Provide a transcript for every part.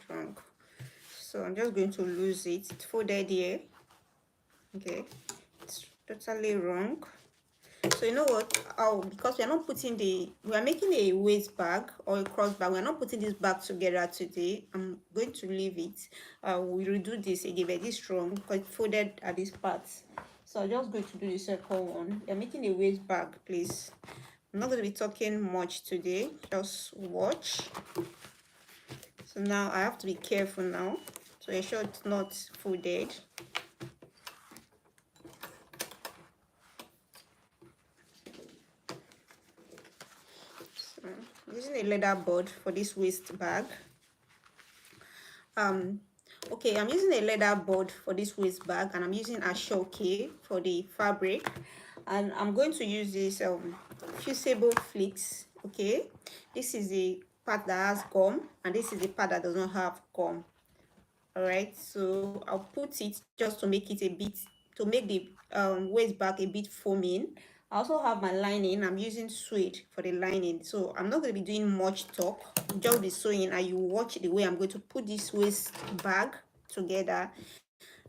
wrong. So I'm just going to lose it. It's folded here. Okay, it's totally wrong. So you know what, because we are making a waist bag or a cross bag, we're not putting this bag together today. I'm going to leave it. We'll redo this again, but this strong because it's folded at this part. So I'm just going to do the second one. We're making a waist bag, please. I'm not going to be talking much today, just watch. So now I have to be careful now to ensure it's not folded. So I'm using a leather board for this waist bag. Okay, I'm using a leather board for this waist bag, and I'm using a Ashoke for the fabric, and I'm going to use this fusible flicks. Okay, this is the part that has gum, and this is the part that does not have gum. All right, so I'll put it just to make it a bit, to make the waist bag a bit foaming. I also have my lining. I'm using suede for the lining, so I'm not going to be doing much talk, just be sewing, and you watch the way I'm going to put this waist bag together.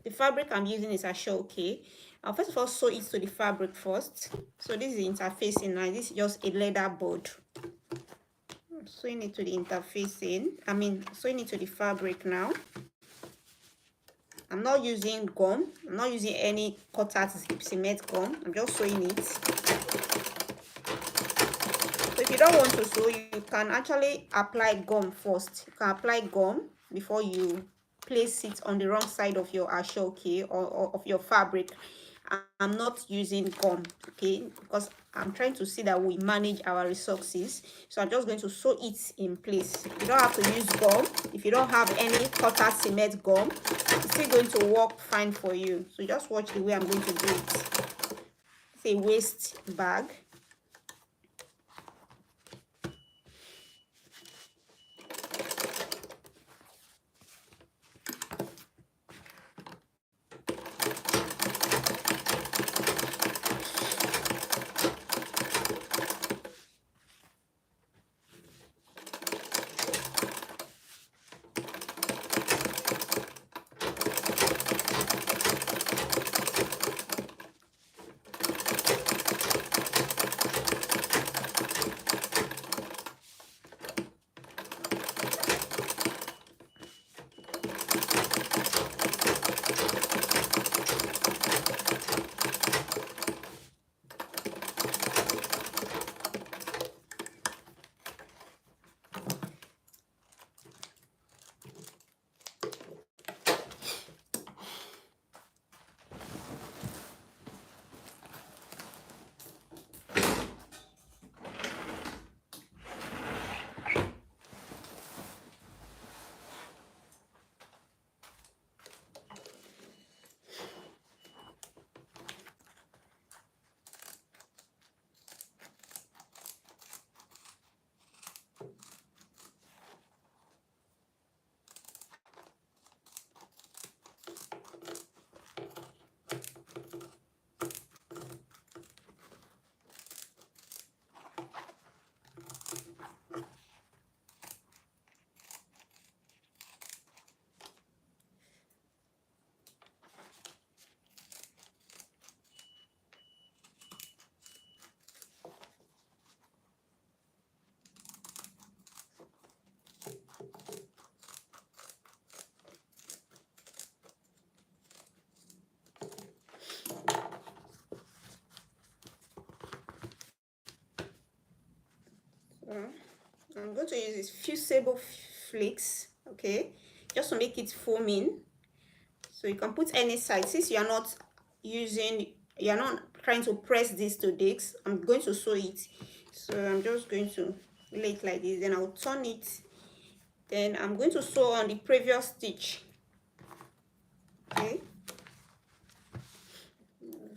The fabric I'm using is Ashoke. I'll first of all sew it to the fabric first. So this is the interfacing now. This is just a leather board. I'm sewing it to the interfacing. Sewing it to the fabric now. I'm not using gum. I'm not using any cutter cement gum. I'm just sewing it. So if you don't want to sew, you can actually apply gum first. You can apply gum before you place it on the wrong side of your Ashoke or of your fabric. I'm not using gum, okay, because I'm trying to see that we manage our resources. So I'm just going to sew it in place. You don't have to use gum. If you don't have any cutter cement gum, it's still going to work fine for you. So just watch the way I'm going to do it. It's a waist bag. I'm going to use this fusible flakes, okay, just to make it foaming. So you can put any side. Since you're not trying to press this to this, I'm going to sew it. So I'm just going to lay it like this, then I'll turn it, then I'm going to sew on the previous stitch. Okay,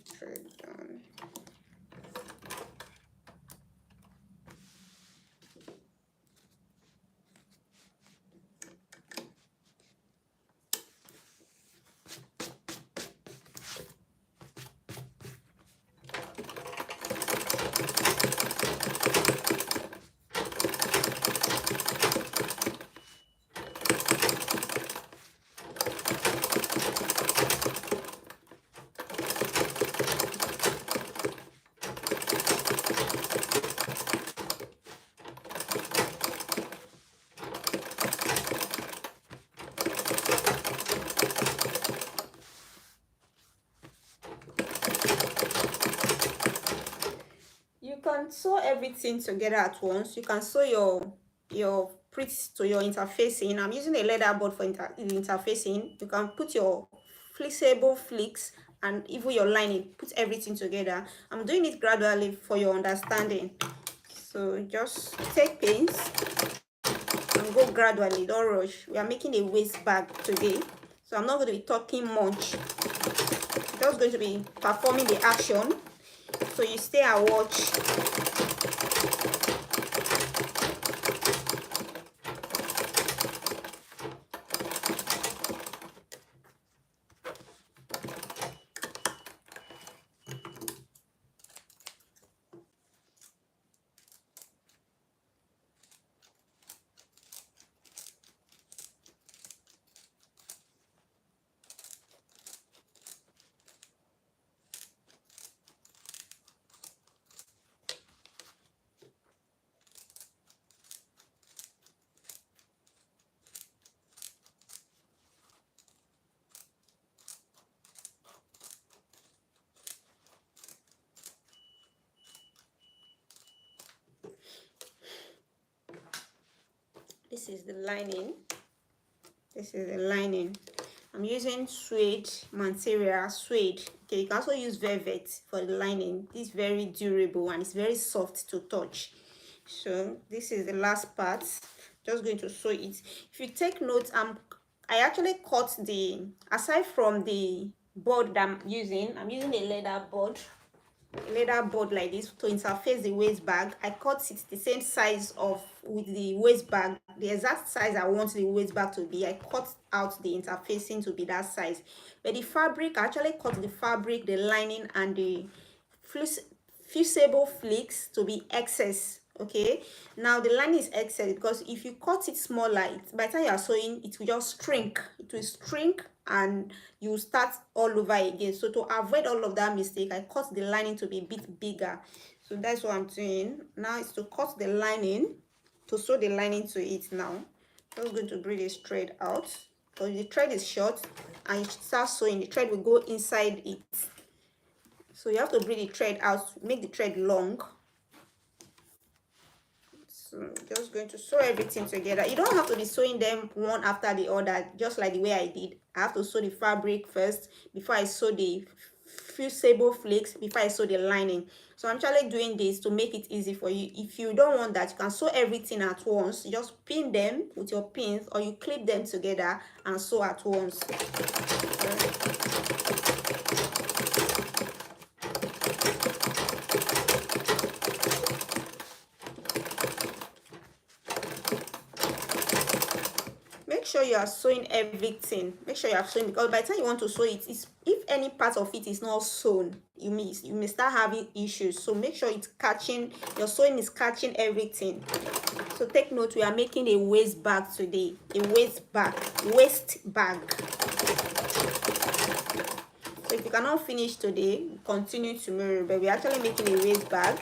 thread down. can sew everything together at once. You can sew your prits to your interfacing. I'm using a leather board for interfacing. You can put your flexible flicks and even your lining, put everything together. I'm doing it gradually for your understanding. So just take pains and go gradually, don't rush. We are making a waist bag today, so I'm not going to be talking much. I'm just going to be performing the action, so you stay and watch. This is the lining. This is the lining. I'm using suede material, suede. Okay, you can also use velvet for the lining. This is very durable and it's very soft to touch. So this is the last part. Just going to sew it. If you take note, I actually cut the, aside from the board that I'm using a leather board like this to interface the waist bag. I cut it the same size of with the waist bag, the exact size I want the waist bag to be. I cut out the interfacing to be that size, but the fabric, I actually cut the fabric, the lining and the fusible flicks to be excess. Okay, now the lining is excess because if you cut it smaller, by the time you are sewing, it will just shrink. It will shrink and you start all over again. So to avoid all of that mistake, I cut the lining to be a bit bigger. So that's what I'm doing now, is to cut the lining, to sew the lining to it. Now I'm going to bring this thread out because the thread is short and you start sewing, the thread will go inside it. So you have to bring the thread out, make the thread long. So just going to sew everything together. You don't have to be sewing them one after the other, just like the way I did. I have to sew the fabric first before I sew the fusible flakes, before I sew the lining. So I'm actually doing this to make it easy for you. If you don't want that, you can sew everything at once. You just pin them with your pins or you clip them together and sew at once. Make sure you are sewing everything. Make sure you are sewing, because by the time you want to sew it, if any part of it is not sewn, you may start having issues. So make sure it's catching, your sewing is catching everything. So take note, we are making a waist bag today. A waist bag. So if you cannot finish today, continue tomorrow. But we're actually making a waist bag.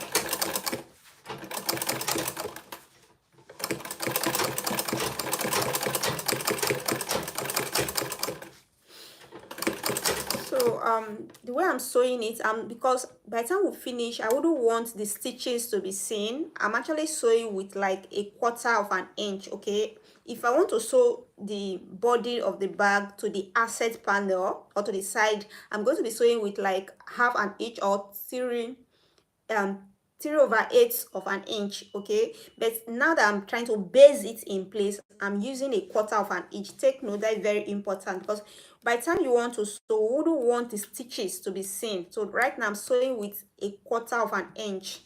The way I'm sewing it, because by the time we finish, I wouldn't want the stitches to be seen. I'm actually sewing with like a 1/4 of an inch. Okay, if I want to sew the body of the bag to the asset panel or to the side, I'm going to be sewing with like 1/2 an inch or 3/8 of an inch. Okay, but now that I'm trying to base it in place, I'm using a 1/4 of an inch. Take note, that is very important, because by the time you want to sew, you wouldn't want the stitches to be seen. So right now I'm sewing with a 1/4 of an inch.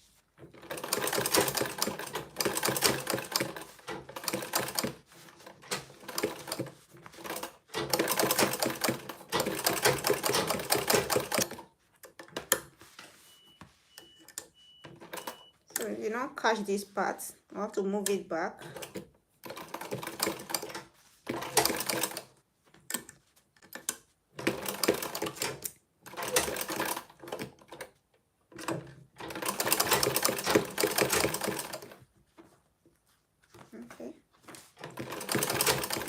So you don't catch this part, I have to move it back. Okay,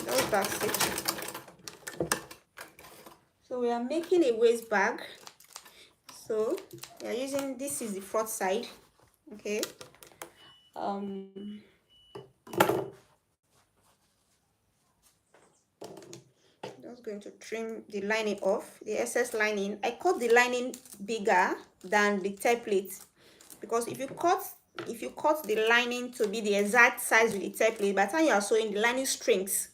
those back stitch. So we are making a waist bag. So we are using, this is the front side. Okay. Just going to trim the lining off, the excess lining. I cut the lining bigger than the template, because if you cut the lining to be the exact size with the template, by the time you are sewing, the lining shrinks.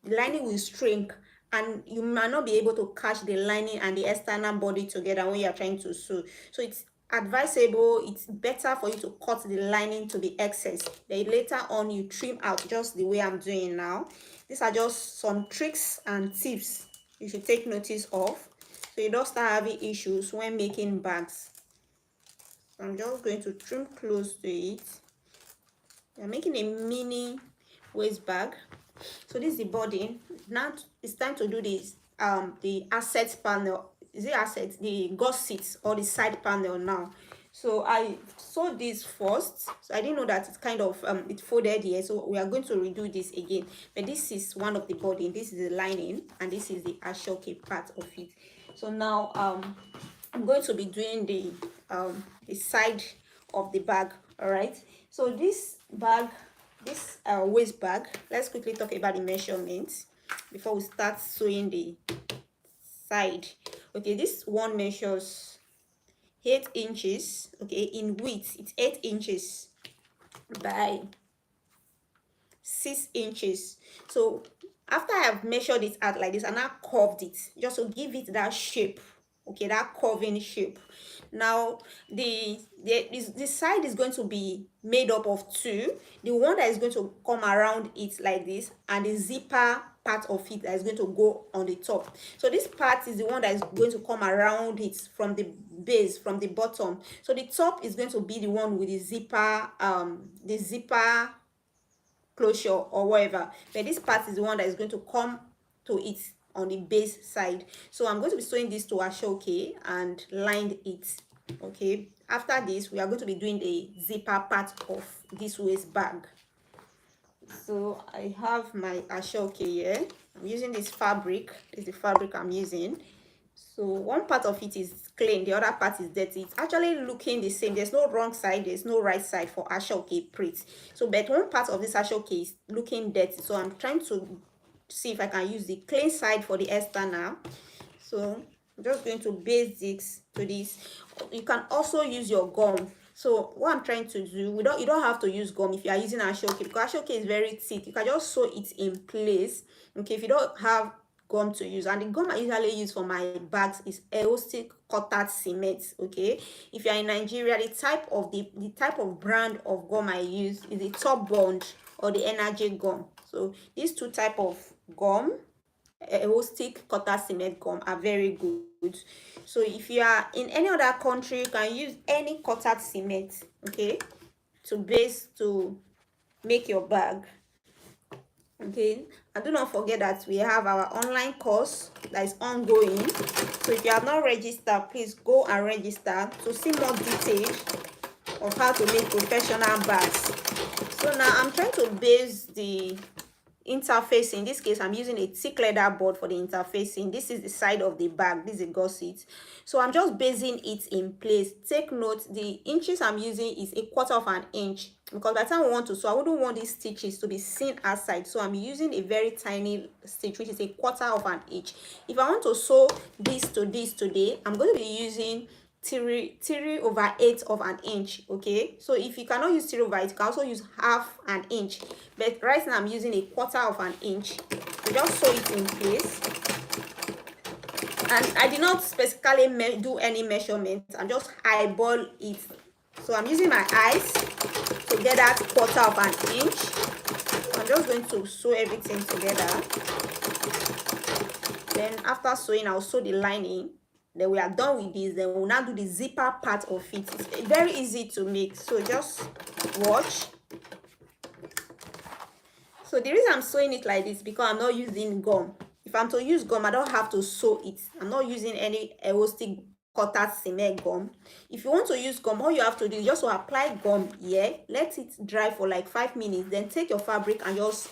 The lining will shrink, and you might not be able to catch the lining and the external body together when you are trying to sew. So it's advisable, it's better for you to cut the lining to the excess, then later on you trim out, just the way I'm doing now. These are just some tricks and tips you should take notice of, so you don't start having issues when making bags. So I'm just going to trim close to it. I'm making a mini waist bag. So this is the body. Now it's time to do this the asset panel. Is it asset, the gusset or the side panel now? So I sewed this first, so I didn't know that it's kind of it folded here, so we are going to redo this again. But this is one of the body, this is the lining, and this is the ashoke part of it. So now I'm going to be doing the side of the bag. All right, so this bag, this waist bag, let's quickly talk about the measurements before we start sewing the side. Okay, this one measures 8 inches. Okay, in width it's 8 inches by 6 inches. So after I have measured it out like this and I curved it just to give it that shape, okay, that curving shape. Now the side is going to be made up of two. The one that is going to come around it like this, and the zipper part of it that is going to go on the top. So this part is the one that is going to come around it from the base, from the bottom. So the top is going to be the one with the zipper closure or whatever, but this part is the one that is going to come to it on the base side. So I'm going to be sewing this to ashoke and lined it. Okay, after this we are going to be doing the zipper part of this waist bag. So I have my ashoke here. I'm using this fabric. This is the fabric I'm using. So one part of it is clean, the other part is dirty. It's actually looking the same. There's no wrong side, there's no right side for ashoke print. So but one part of this ashoke is looking dirty, so I'm trying to see if I can use the clean side for the external. So I'm just going to base this to this. You can also use your gum. So what I'm trying to do, you don't have to use gum if you are using ashoke, because ashoke is very thick. You can just sew it in place. Okay, if you don't have gum to use, and the gum I usually use for my bags is elastic cutted cement. Okay, if you are in Nigeria, the type of brand of gum I use is the Top Bond or the Energy gum. So these two type of gum, elastic cutted cement gum, are very good. So if you are in any other country, you can use any cutted cement, okay, to make your bag. Okay, and do not forget that we have our online course that is ongoing. So if you have not registered, please go and register to see more details of how to make professional bags. So now I'm trying to base the interface. In this case I'm using a thick leather board for the interfacing. This is the side of the bag, this is a gusset. So I'm just basing it in place. Take note, the inches I'm using is 1/4 of an inch, because by the time we want to sew, I wouldn't want these stitches to be seen outside, so I'm using a very tiny stitch, which is 1/4 of an inch. If I want to sew this to this today, I'm going to be using 3/8 of an inch. Okay, so if you cannot use 3/8, you can also use half an inch, but right now I'm using 1/4 of an inch. So just sew it in place, and I did not specifically do any measurement. I'm just eyeball it. So I'm using my eyes to get that 1/4 of an inch. I'm just going to sew everything together. Then after sewing, I'll sew the lining. Then we are done with this. Then we'll now do the zipper part of it. It's very easy to make, so just watch. So the reason I'm sewing it like this, because I'm not using gum. If I'm to use gum, I don't have to sew it. I'm not using any elastic cutted cement gum. If you want to use gum, all you have to do is just to apply gum here, let it dry for like 5 minutes, then take your fabric and just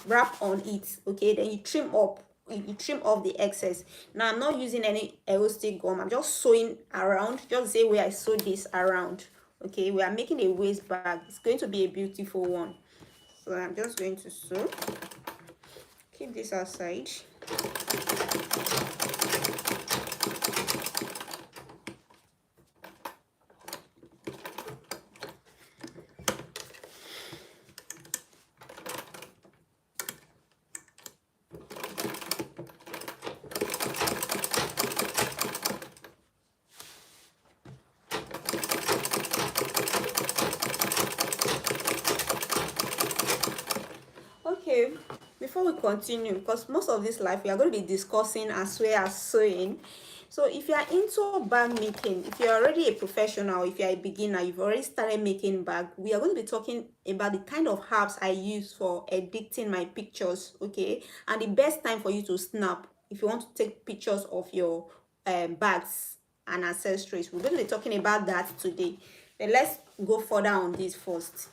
wrap on it. Okay, then you trim off the excess. Now I'm not using any elastic gum, I'm just sewing around, just the same way I sewed this around. Okay, we are making a waist bag. It's going to be a beautiful one. So I'm just going to sew. Keep this aside. Okay, before we continue, because most of this life we are going to be discussing as well as sewing. So if you are into bag making, if you're already a professional, if you're a beginner, you've already started making bag, we are going to be talking about the kind of herbs I use for editing my pictures, okay? And the best time for you to snap if you want to take pictures of your bags and accessories. We're going to be talking about that today. But let's go further on this first.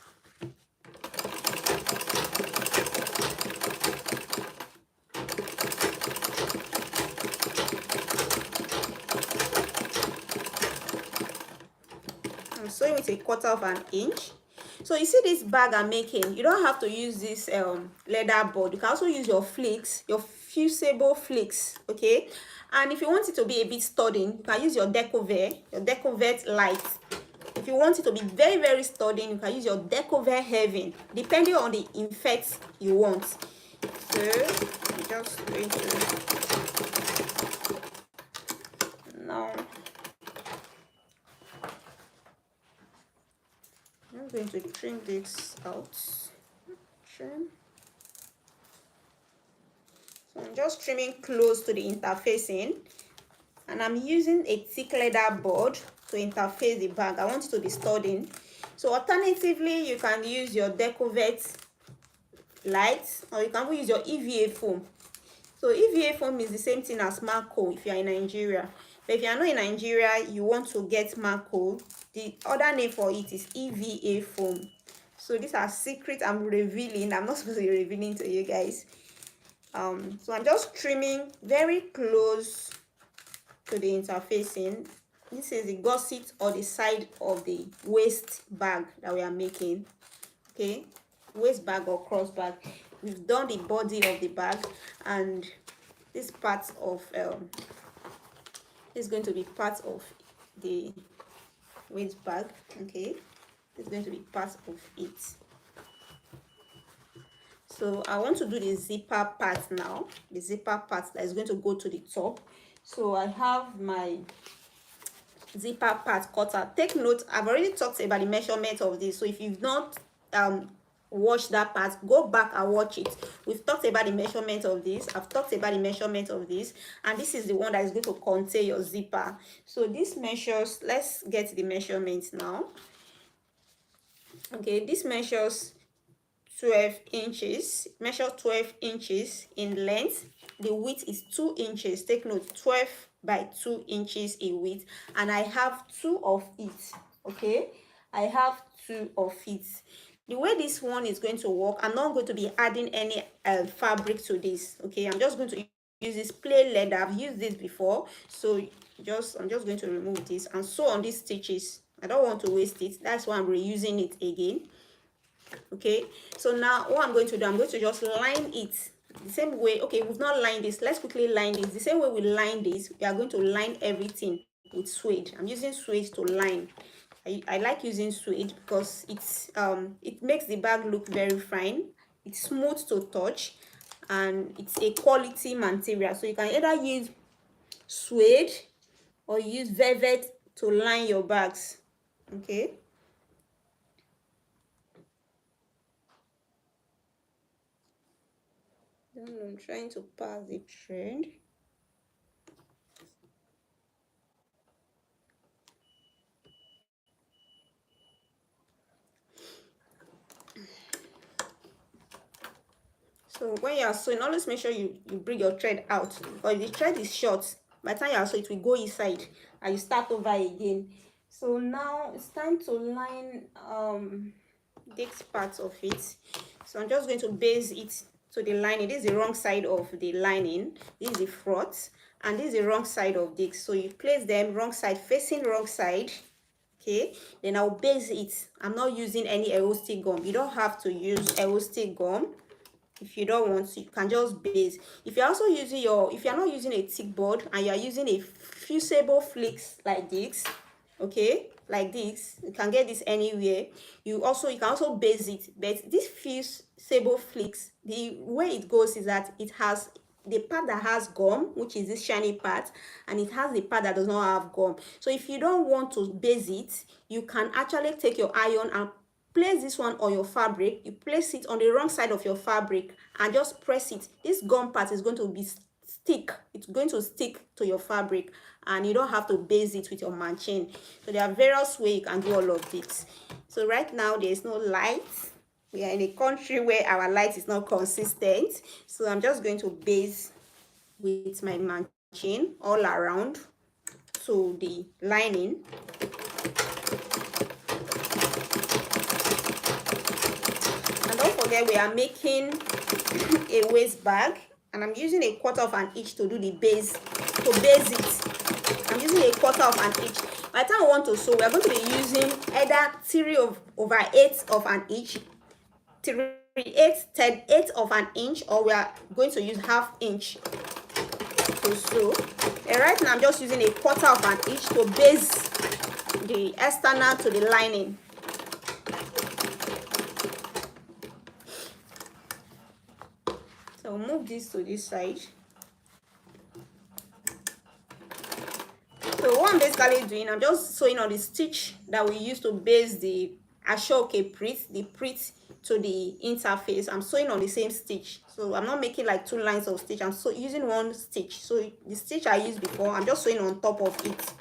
I'm sewing with a 1/4 of an inch. So you see this bag I'm making, you don't have to use this leather board. You can also use your flicks, your fusible flicks, okay? And if you want it to be a bit sturdy, you can use your Decovert light. If you want it to be very, very sturdy, you can use your Decovert heavy, depending on the effect you want. So I'm just going to now I'm going to trim this out. Trim. So I'm just trimming close to the interfacing, and I'm using a thick leather board to interface the bag. I want it to be sturdy. So alternatively, you can use your Decovert light, or you can use your EVA foam. So EVA foam is the same thing as Marco if you are in Nigeria. But if you are not in Nigeria, you want to get Marco, the other name for it is EVA foam. So these are secrets I'm revealing. I'm not supposed to be revealing to you guys. So I'm just trimming very close to the interfacing. This is the gusset or the side of the waist bag that we are making. Okay, waist bag or cross bag. We've done the body of the bag, and this part of is going to be part of the waist bag. Okay, it's going to be part of it. So I want to do the zipper part now, the zipper part that is going to go to the top. So I have my zipper part cutter. Take note, I've already talked about the measurement of this, so if you've not watched that part, go back and watch it. We've talked about the measurement of this, I've talked about the measurement of this, and this is the one that is going to contain your zipper. So this measures, let's get the measurements now. Okay, this measures 12 inches, measure 12 inches in length. The width is 2 inches. Take note, 12 by 2 inches in width, and I have 2 of it. Okay, I have 2 of it. The way this one is going to work, I'm not going to be adding any fabric to this. Okay, I'm just going to use this plain leather. I've used this before, so I'm just going to remove this and sew on these stitches. I don't want to waste it, that's why I'm reusing it again. Okay, so now what I'm going to do, I'm going to just line it the same way. Okay, we've not lined this, let's quickly line this. The same way we line this, we are going to line everything with suede. I'm using suede to line. I like using suede because it's it makes the bag look very fine. It's smooth to touch, and it's a quality material. So you can either use suede or use velvet to line your bags. Okay, I'm trying to pass the trend. So when you are sewing, always make sure you bring your thread out, or if the thread is short, by the time you are sewing, it will go inside and you start over again. So now it's time to line this part of it. So I'm just going to base it to the lining. This is the wrong side of the lining, this is the front, and this is the wrong side of this. So you place them wrong side facing wrong side. Okay, then I'll base it. I'm not using any elastic gum. You don't have to use elastic gum. If you don't want to, you can just base. If you're also using if you're not using a thick board and you're using a fusible flicks like this, okay, like this, you can get this anywhere. You can also base it. But this fusible flicks, the way it goes is that it has the part that has gum, which is this shiny part, and it has the part that does not have gum. So if you don't want to base it, you can actually take your iron and place this one on your fabric. You place it on the wrong side of your fabric and just press it. This gum part is going to be stick. It's going to stick to your fabric, and you don't have to base it with your machine. So there are various ways you can do all of this. So right now there is no light. We are in a country where our light is not consistent, so I'm just going to base with my machine all around to the lining. And don't forget, we are making a waist bag, and I'm using a 1/4 of an inch to do the base, to base it. I'm using a 1/4 of an inch. By the time I want to sew, we are going to be using either 3/8 of an inch, 3/8 of an inch, or we are going to use 1/2 inch to sew. And right now I'm just using a 1/4 of an inch to base the external to the lining. So move this to this side. So what I'm basically doing, I'm just sewing on the stitch that we use to base the ashoke print, the print to the interface. I'm sewing on the same stitch, so I'm not making like 2 lines of stitch. I'm using 1 stitch. So the stitch I used before, I'm just sewing on top of it.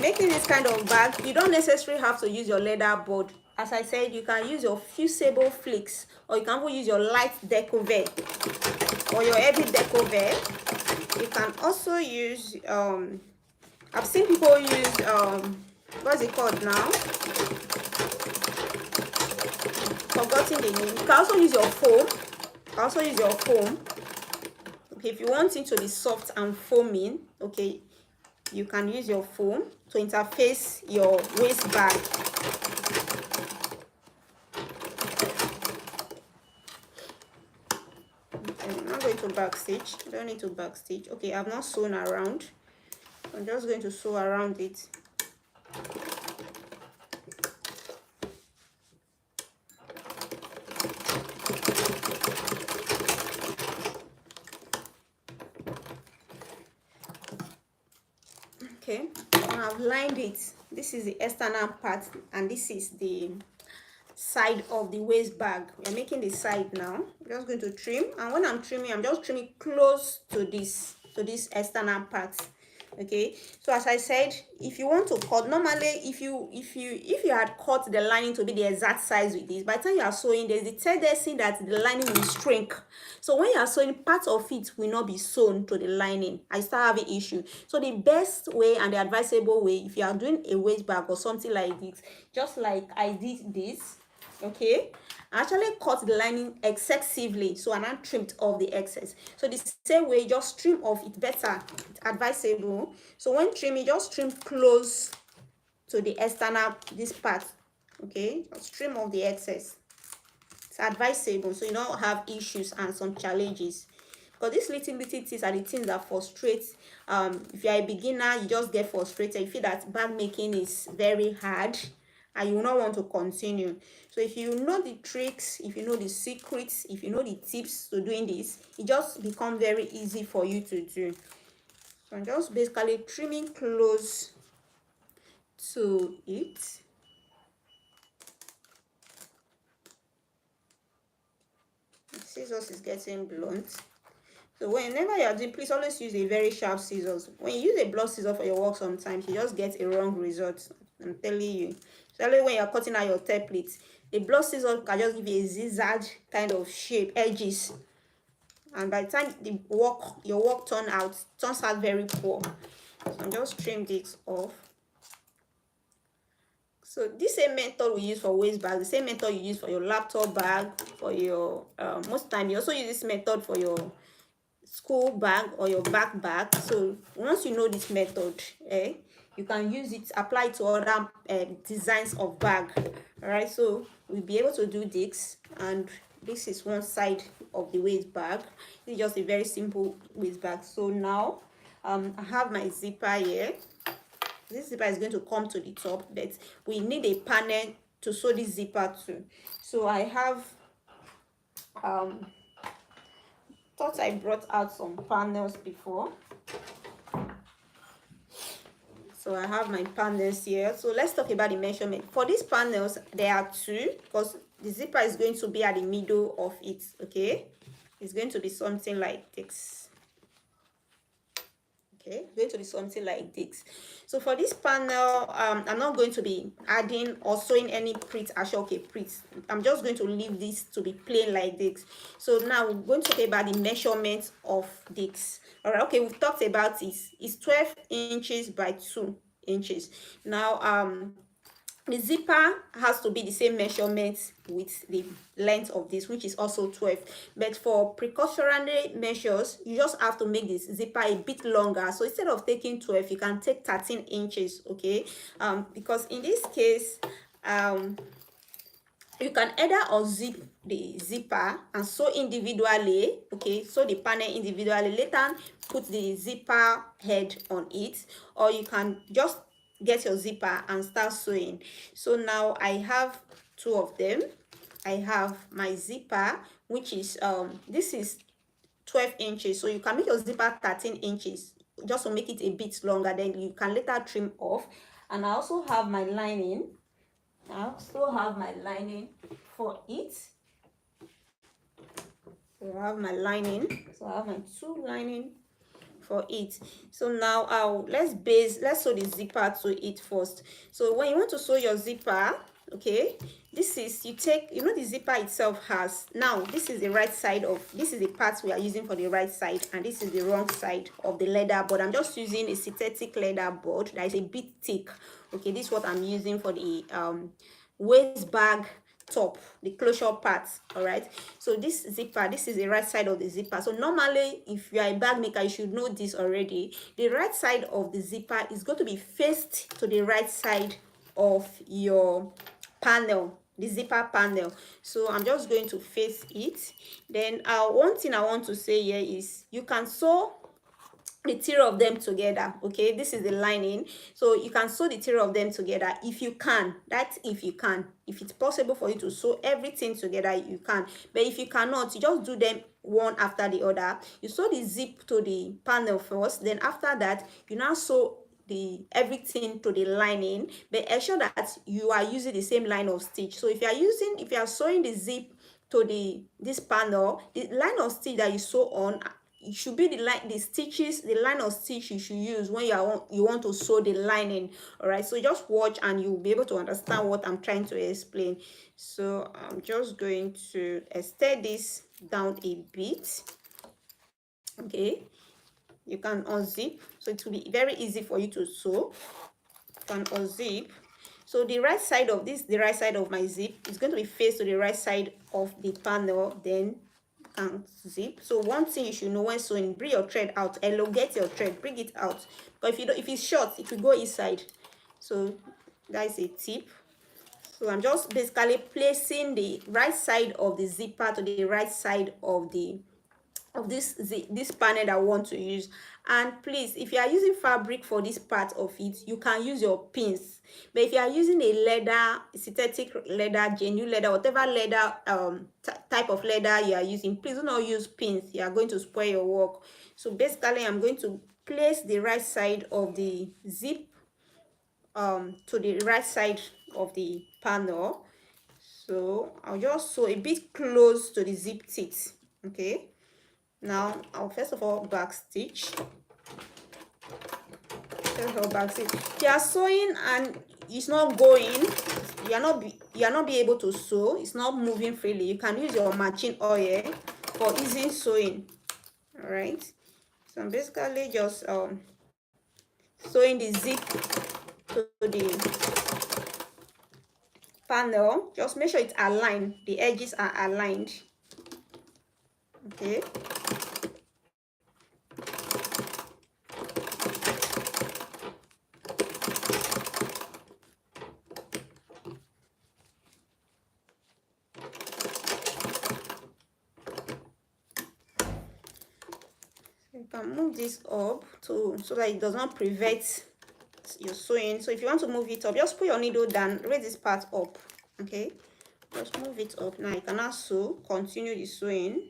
Making this kind of bag, you don't necessarily have to use your leather board. As I said, you can use your fusible flicks, or you can even use your light découvert or your heavy découvert. You can also use I've seen people use what's it called now, forgotten the name. You can also use your foam. Okay, if you want it to be soft and foaming, okay, you can use your foam to interface your waist bag. Okay, I'm not going to backstitch. I don't need to backstitch. Okay, I've not sewn around. I'm just going to sew around it. Okay, I've lined it. This is the external part, and this is the side of the waist bag. We're making the side now. I'm just going to trim, and when I'm trimming, I'm just trimming close to this external part. Okay, so as I said, if you want to cut, normally if you had cut the lining to be the exact size with this, by the time you are sewing, there's the tendency that the lining will shrink. So when you are sewing, part of it will not be sewn to the lining. I start having issue. So the best way and the advisable way, if you are doing a waist bag or something like this, just like I did this, okay, I actually cut the lining excessively, so I now trimmed off the excess. So the same way, just trim off it better. It's advisable. So when trimming, just trim close to the external, this part, okay, just trim off the excess. It's advisable, so you don't have issues and some challenges, because these little things are the things that frustrate. If you're a beginner, you just get frustrated. You feel that bag making is very hard and you will not want to continue. So if you know the tricks, if you know the secrets, if you know the tips to doing this, it just becomes very easy for you to do. So I'm just basically trimming close to it. The scissors is getting blunt. So whenever you are doing, please always use a very sharp scissors. When you use a blunt scissors for your work, sometimes you just get a wrong result. I'm telling you. Especially when you're cutting out your templates, a blunt scissors can just give you a zigzag kind of shape, edges, and by the time your work turns out very poor. So I'm just trim this off. So this same method we use for waist bag, the same method you use for your laptop bag, for your most time you also use this method for your school bag or your backpack. So once you know this method, you can use it, apply it to other designs of bag. All right, so we'll be able to do this, and this is one side of the waist bag. This is just a very simple waist bag. So now I have my zipper here. This zipper is going to come to the top, but we need a panel to sew this zipper to. So I have thought I brought out some panels before. So I have my panels here. So let's talk about the measurement. For these panels, there are two, because the zipper is going to be at the middle of it. Okay, it's going to be something like this. Okay, going to be something like this. So for this panel, I'm not going to be adding or sewing any print ashoke print. I'm just going to leave this to be plain like this. So now we're going to talk about the measurements of this. All right, okay, we've talked about this. It's 12 inches by 2 inches. Now the zipper has to be the same measurement with the length of this, which is also 12. But for precautionary measures, you just have to make this zipper a bit longer. So instead of taking 12, you can take 13 inches, okay? Because in this case, you can either unzip the zipper and sew individually, okay, sew the panel individually, later put the zipper head on it, or you can just get your zipper and start sewing. So now I have two of them. I have my zipper, which is this is 12 inches, so you can make your zipper 13 inches just to make it a bit longer, then you can later trim off. And I also have my lining. I also have my lining for it. So I have my lining. So I have my two lining for it. So now let's sew the zipper to it first. So when you want to sew your zipper, okay, this is, you take, you know, the zipper itself has, now this is the right side of, this is the part we are using for the right side, and this is the wrong side of the leather board. I'm just using a synthetic leather board that is a bit thick. Okay, this is what I'm using for the waist bag top, the closure part. All right, so this zipper, this is the right side of the zipper. So normally, if you are a bag maker, you should know this already. The right side of the zipper is going to be faced to the right side of your panel, the zipper panel. So I'm just going to face it. Then one thing I want to say here is you can sew the three of them together. Okay, this is the lining, so you can sew the three of them together if you can. That's if you can. If it's possible for you to sew everything together, you can. But if you cannot, you just do them one after the other. You sew the zip to the panel first, then after that you now sew the everything to the lining, but ensure that you are using the same line of stitch. So if you are sewing the zip to this panel, the line of stitch that you sew on, it should be the line of stitch you should use when you want to sew the lining. All right, so just watch and you'll be able to understand what I'm trying to explain. So I'm just going to extend this down a bit. Okay, you can unzip, so it will be very easy for you to sew. You can unzip. So the right side of this, the right side of my zip is going to be faced to the right side of the panel, then and zip. So one thing you should know when sewing, bring your thread out, elongate your thread, bring it out. But if it's short, it will go inside. So that is a tip. So I'm just basically placing the right side of the zipper to the right side of this panel that I want to use. And please, if you are using fabric for this part of it, you can use your pins. But if you are using a leather, synthetic leather, genuine leather, whatever leather type of leather you are using, please do not use pins. You are going to spoil your work. So basically, I'm going to place the right side of the zip to the right side of the panel. So I'll just sew a bit close to the zip teeth. Okay, now I'll first of all back stitch. If you are sewing and it's not going, you are not be able to sew, it's not moving freely, you can use your matching oil for easy sewing. All right, so I'm basically just sewing the zip to panel, just make sure it's aligned, the edges are aligned. Okay, you can move this up to so that it does not prevent your sewing. So if you want to move it up, just put your needle down, raise this part up. Okay, just move it up. Now you can now sew, continue the sewing.